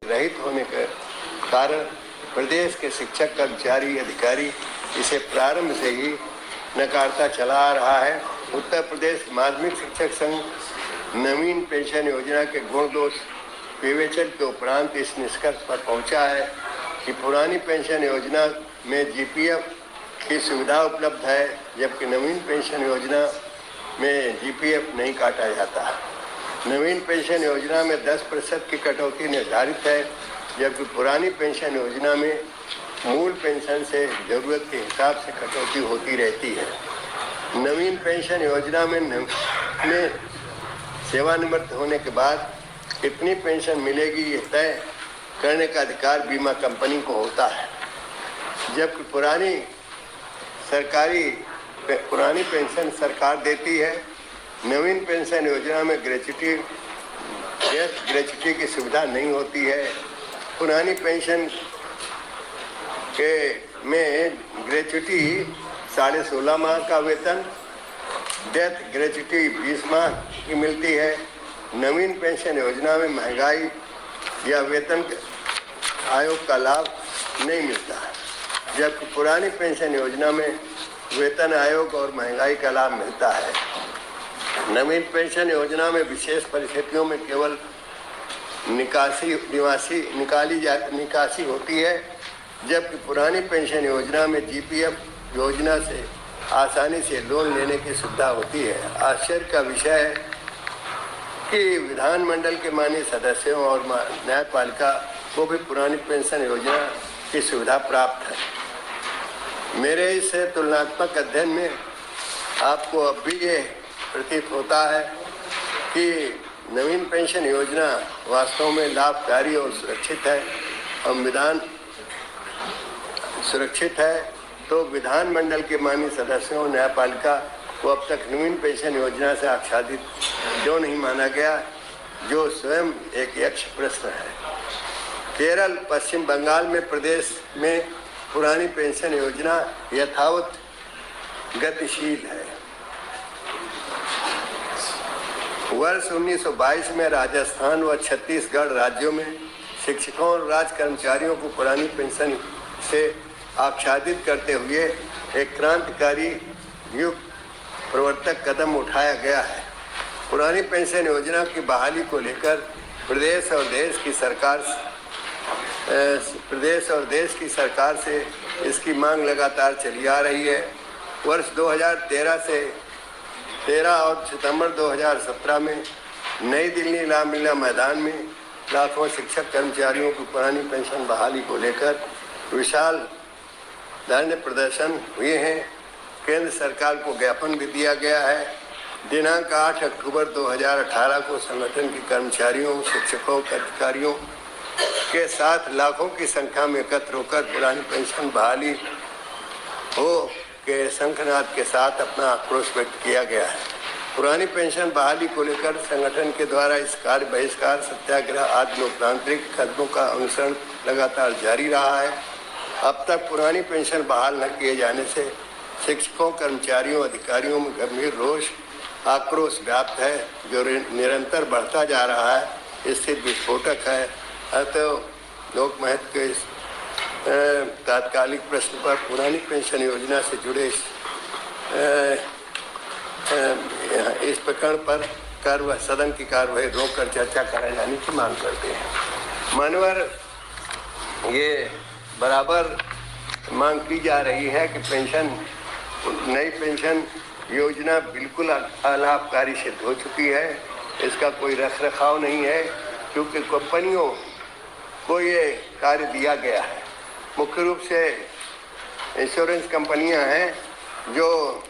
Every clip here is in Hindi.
रहित होने के कारण प्रदेश के शिक्षक कर्मचारी अधिकारी इसे प्रारंभ से ही नकारता चला आ रहा है। उत्तर प्रदेश माध्यमिक शिक्षक संघ नवीन पेंशन योजना के गुण दोष विवेचन के उपरांत इस निष्कर्ष पर पहुंचा है कि पुरानी पेंशन योजना में जीपीएफ की सुविधा उपलब्ध है, जबकि नवीन पेंशन योजना में जीपीएफ नहीं काटा जाता। नवीन पेंशन योजना में 10% की कटौती निर्धारित है, जबकि पुरानी पेंशन योजना में मूल पेंशन से जरूरत के हिसाब से कटौती होती रहती है। नवीन पेंशन योजना में सेवानिवृत्त होने के बाद कितनी पेंशन मिलेगी ये तय करने का अधिकार बीमा कंपनी को होता है, जबकि पुरानी पेंशन सरकार देती है। नवीन पेंशन योजना में ग्रेच्युटी की सुविधा नहीं होती है। पुरानी पेंशन में ग्रेच्युटी 16.5 माह का वेतन, डेथ ग्रेच्युटी 20 माह की मिलती है। नवीन पेंशन योजना में महंगाई या वेतन आयोग का लाभ नहीं मिलता है, जबकि पुरानी पेंशन योजना में वेतन आयोग और महंगाई का लाभ मिलता है। नवीन पेंशन योजना में विशेष परिस्थितियों में केवल निकासी होती है, जबकि पुरानी पेंशन योजना में जीपीएफ योजना से आसानी से लोन लेने की सुविधा होती है। आश्चर्य का विषय है कि विधानमंडल के माननीय सदस्यों और न्यायपालिका को भी पुरानी पेंशन योजना की सुविधा प्राप्त है। मेरे इस तुलनात्मक अध्ययन में आपको अब भी ये प्रतीत होता है कि नवीन पेंशन योजना वास्तव में लाभकारी और सुरक्षित है। तो विधानमंडल के माननीय सदस्यों और न्यायपालिका को अब तक नवीन पेंशन योजना से आच्छादित क्यों नहीं माना गया, जो स्वयं एक यक्ष प्रश्न है। केरल, पश्चिम बंगाल में प्रदेश में पुरानी पेंशन योजना यथावत गतिशील है। वर्ष 1922 में राजस्थान व छत्तीसगढ़ राज्यों में शिक्षकों और राज कर्मचारियों को पुरानी पेंशन से आच्छादित करते हुए एक क्रांतिकारी युग प्रवर्तक कदम उठाया गया है। पुरानी पेंशन योजना की बहाली को लेकर प्रदेश और देश की सरकार से इसकी मांग लगातार चली आ रही है। वर्ष 2013 और सितंबर 2017 में नई दिल्ली रामलीला मैदान में लाखों शिक्षक कर्मचारियों की पुरानी पेंशन बहाली को लेकर विशाल धरने प्रदर्शन हुए हैं। केंद्र सरकार को ज्ञापन भी दिया गया है। दिनांक 8 अक्टूबर 2018 को संगठन के कर्मचारियों, शिक्षकों, अधिकारियों के साथ लाखों की संख्या में एकत्र होकर पुरानी पेंशन बहाली हो के शंखनाद के साथ अपना आक्रोश व्यक्त किया गया है। पुरानी पेंशन बहाली को लेकर संगठन के द्वारा इस कार्य बहिष्कार, सत्याग्रह आदि लोकतांत्रिक कदमों का अनुसरण लगातार जारी रहा है। अब तक पुरानी पेंशन बहाल न किए जाने से शिक्षकों, कर्मचारियों, अधिकारियों में गंभीर रोष, आक्रोश व्याप्त है, जो निरंतर बढ़ता जा रहा है। स्थिति विस्फोटक है। अतः लोकमत के इस तात्कालिक प्रश्न पर पुरानी पेंशन योजना से जुड़े इस प्रकरण पर सदन की कार्यवाही रोककर चर्चा कराए जाने की मांग करते हैं। मानवर ये बराबर मांग की जा रही है कि नई पेंशन योजना बिल्कुल अलाभकारी सिद्ध हो चुकी है। इसका कोई रखरखाव नहीं है, क्योंकि कंपनियों को ये कार्य दिया गया है। मुख्य रूप से इंश्योरेंस कंपनियां हैं जो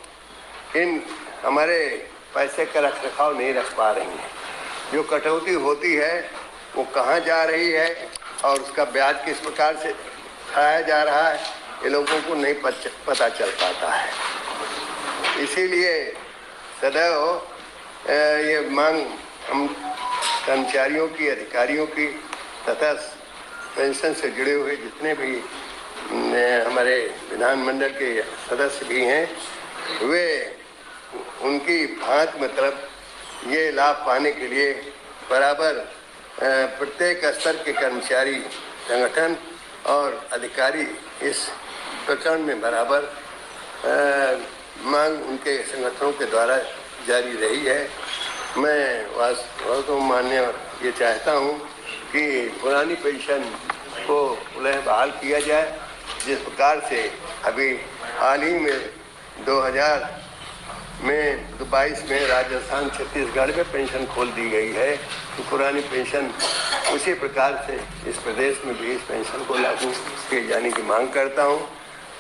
इन हमारे पैसे का रखरखाव नहीं रख पा रही हैं। जो कटौती होती है वो कहाँ जा रही है और उसका ब्याज किस प्रकार से खाया जा रहा है, ये लोगों को नहीं पता चल पाता है। इसीलिए सदैव ये मांग हम कर्मचारियों की, अधिकारियों की तथा पेंशन से जुड़े हुए जितने भी हमारे विधानमंडल के सदस्य भी हैं, वे उनकी भांति मतलब ये लाभ पाने के लिए बराबर प्रत्येक स्तर के कर्मचारी, संगठन और अधिकारी इस प्रकरण में बराबर मांग उनके संगठनों के द्वारा जारी रही है। मैं वास्तव मान्य ये चाहता हूँ कि पुरानी पेंशन को पुनः बहाल किया जाए। जिस प्रकार से अभी हाल ही में 2022 में राजस्थान, छत्तीसगढ़ में पेंशन खोल दी गई है, तो पुरानी पेंशन उसी प्रकार से इस प्रदेश में भी इस पेंशन को लागू किए जाने की मांग करता हूँ।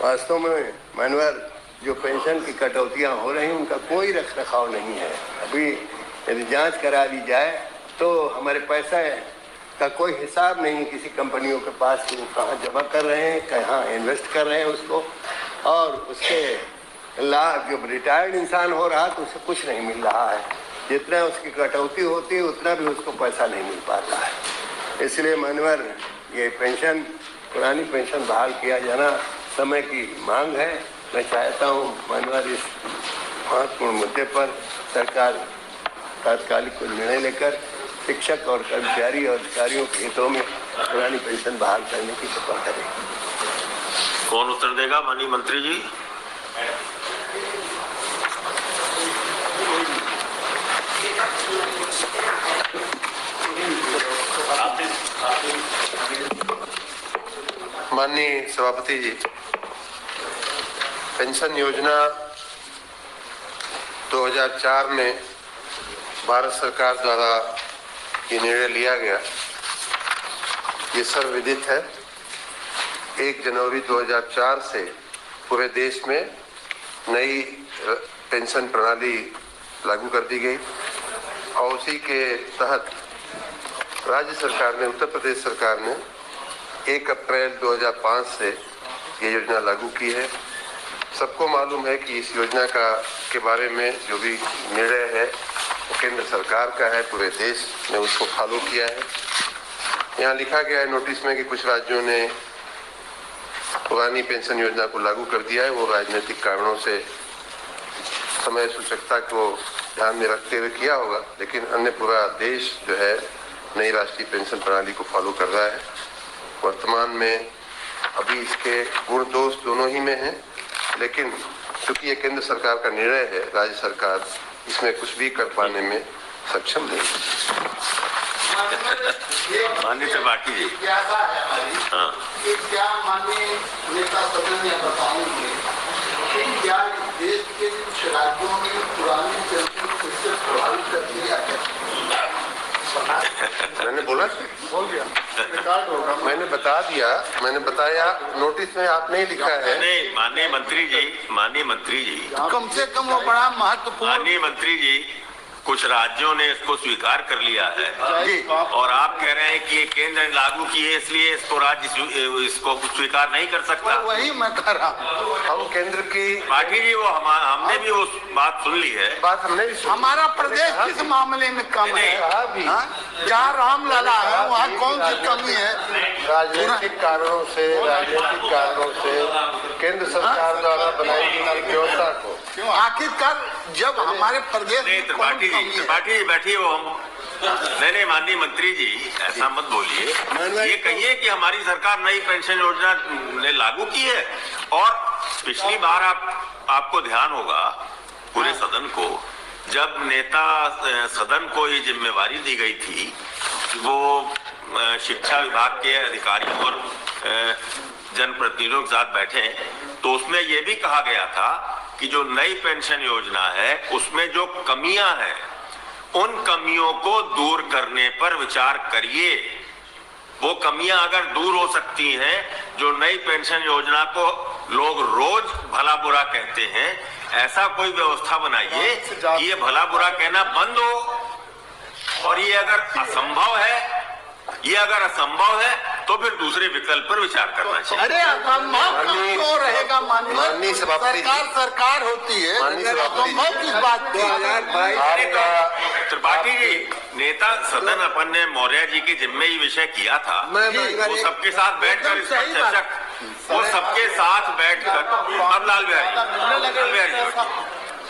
वास्तव में मानवर जो पेंशन की कटौतियाँ हो रही हैं उनका कोई रख रखाव नहीं है। अभी यदि जांच करा दी जाए तो हमारे पैसा का कोई हिसाब नहीं किसी कंपनियों के पास कि वो कहाँ जमा कर रहे हैं, कहाँ इन्वेस्ट कर रहे हैं उसको, और उसके लाभ जो रिटायर्ड इंसान हो रहा तो उसे कुछ नहीं मिल रहा है। जितना उसकी कटौती होती है उतना भी उसको पैसा नहीं मिल पाता है। इसलिए मानवर ये पेंशन, पुरानी पेंशन बहाल किया जाना समय की मांग है। मैं चाहता हूँ मानवर इस महत्वपूर्ण मुद्दे पर सरकार तात्कालिक निर्णय लेकर शिक्षक और कर्मचारी और अधिकारियों के हितों में पुरानी पेंशन बहाल करने की कृपा करें। कौन उत्तर देगा? माननीय मंत्री जी। माननीय सभापति जी, पेंशन योजना 2004 में भारत सरकार द्वारा ये निर्णय लिया गया, ये सर्वविदित है। 1 जनवरी 2004 से पूरे देश में नई पेंशन प्रणाली लागू कर दी गई और उसी के तहत राज्य सरकार ने, उत्तर प्रदेश सरकार ने 1 अप्रैल 2005 से ये योजना लागू की है। सबको मालूम है कि इस योजना के बारे में जो भी निर्णय है वो केंद्र सरकार का है, पूरे देश ने उसको फॉलो किया है। यहाँ लिखा गया है नोटिस में कि कुछ राज्यों ने पुरानी पेंशन योजना को लागू कर दिया है, वो राजनीतिक कारणों से समय सूचकता को ध्यान में रखते हुए किया होगा, लेकिन अन्य पूरा देश जो है नई राष्ट्रीय पेंशन प्रणाली को फॉलो कर रहा है। वर्तमान में अभी इसके गुण दोष दोनों ही में हैं, लेकिन क्योंकि ये केंद्र सरकार का निर्णय है, राज्य सरकार इसमें कुछ भी कर पाने में सक्षम नहीं। माननीय त्रिपाठी जी, हाँ, क्या माननीय नेता सदन ने बताएंगे कि क्या देश के कुछ राज्यों में पुरानी पेंशन फिर से प्रभावित कर दिया है? मैंने बोला, बोल दिया, रिकॉर्ड होगा। मैंने बता दिया, मैंने बताया, नोटिस में आपने लिखा है। नहीं, माननीय मंत्री जी, कम से कम वो बड़ा महत्वपूर्ण। माननीय मंत्री जी, कुछ राज्यों ने इसको स्वीकार कर लिया है और आप कह रहे हैं कि ये केंद्र ने लागू की है इसलिए इसको राज्य इसको स्वीकार नहीं कर सकता। वही मैं कह रहा हूँ, हम केंद्र की पार्टी जी, वो हमने भी वो बात सुन ली है। बात हमने भी सुनी। हमारा प्रदेश किस मामले में कम है? जहाँ रामलला है वहाँ कौन सी कमी है? राजनीतिक कारणों से केंद्र सरकार द्वारा बनाई गई व्यवस्था को आखिरकार जब हमारे प्रदेश त्रिपाठी जी बैठिए, वो हम नहीं, माननीय मंत्री जी ऐसा मत बोलिए। ये कहिए कि हमारी सरकार नई पेंशन योजना ने लागू की है और पिछली बार आपको ध्यान होगा पूरे सदन को, जब नेता सदन को ये जिम्मेवारी दी गई थी, वो शिक्षा विभाग के अधिकारियों और जनप्रतिनिधियों के साथ बैठे, तो उसमें ये भी कहा गया था कि जो नई पेंशन योजना है उसमें जो कमियां हैं उन कमियों को दूर करने पर विचार करिए। वो कमियां अगर दूर हो सकती हैं, जो नई पेंशन योजना को लोग रोज भला बुरा कहते हैं, ऐसा कोई व्यवस्था बनाइए कि ये भला बुरा कहना बंद हो। और ये अगर असंभव है तो फिर दूसरे विकल्प पर विचार करना चाहिए। अरे असंभव क्यों रहेगा? माननीय सभापति, सरकार होती है, असंभव किस बात की? त्रिपाठी जी, नेता सदन अपन ने मौर्य जी के जिम्मे ही विषय किया था, वो सबके साथ बैठकर इसका चर्चा, वो सबके साथ बैठकर, अब लाल बिहारी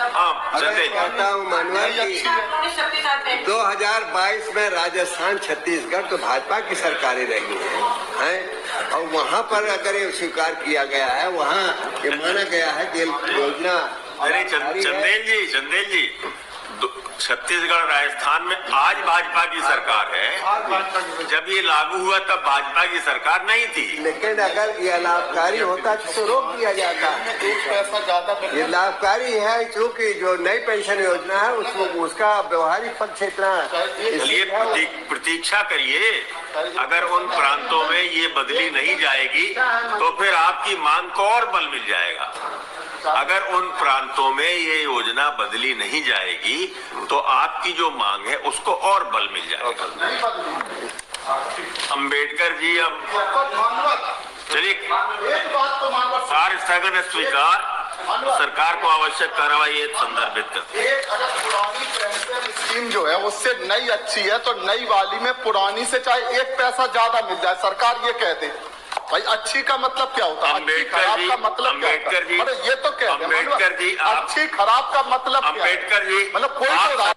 हाँ अगर चंदेल कहता हूँ मानवर की 2022 में राजस्थान छत्तीसगढ़ तो भाजपा की सरकारें रही हैं और वहाँ पर अगर ये स्वीकार किया गया है, वहाँ ये माना गया है कि योजना अरे चंदेल जी छत्तीसगढ़ राजस्थान में आज भाजपा की सरकार है, जब ये लागू हुआ तब भाजपा की सरकार नहीं थी। लेकिन अगर ये लाभकारी होता तो रोक दिया जाता। एक पैसा ज्यादा ये लाभकारी है क्योंकि जो नई पेंशन योजना है उसको उसका व्यवहारिक पक्ष इतना चलिए प्रतीक्षा करिए, अगर उन प्रांतों में ये बदली नहीं जाएगी तो फिर आपकी मांग को और बल मिल जाएगा। अगर उन प्रांतों में ये योजना बदली नहीं जाएगी तो आपकी जो मांग है उसको और बल मिल जाएगा। नहीं बदली। अंबेडकर जी अब चलिए एक बात तो मानव कार्य स्थगन स्वीकार, सरकार को आवश्यक कार्रवाई संदर्भित कर। एक अगर पुरानी पेंशन स्कीम जो है उससे नई अच्छी है तो नई वाली में पुरानी से चाहे एक पैसा ज्यादा मिल जाए, सरकार ये कह दे भाई अच्छी का मतलब क्या होता है, अम्बेडकर जी, का मतलब क्या होता है? अरे ये तो कह दे अम्बेडकर जी, अच्छी खराब का मतलब अम्बेडकर जी मतलब कोई तो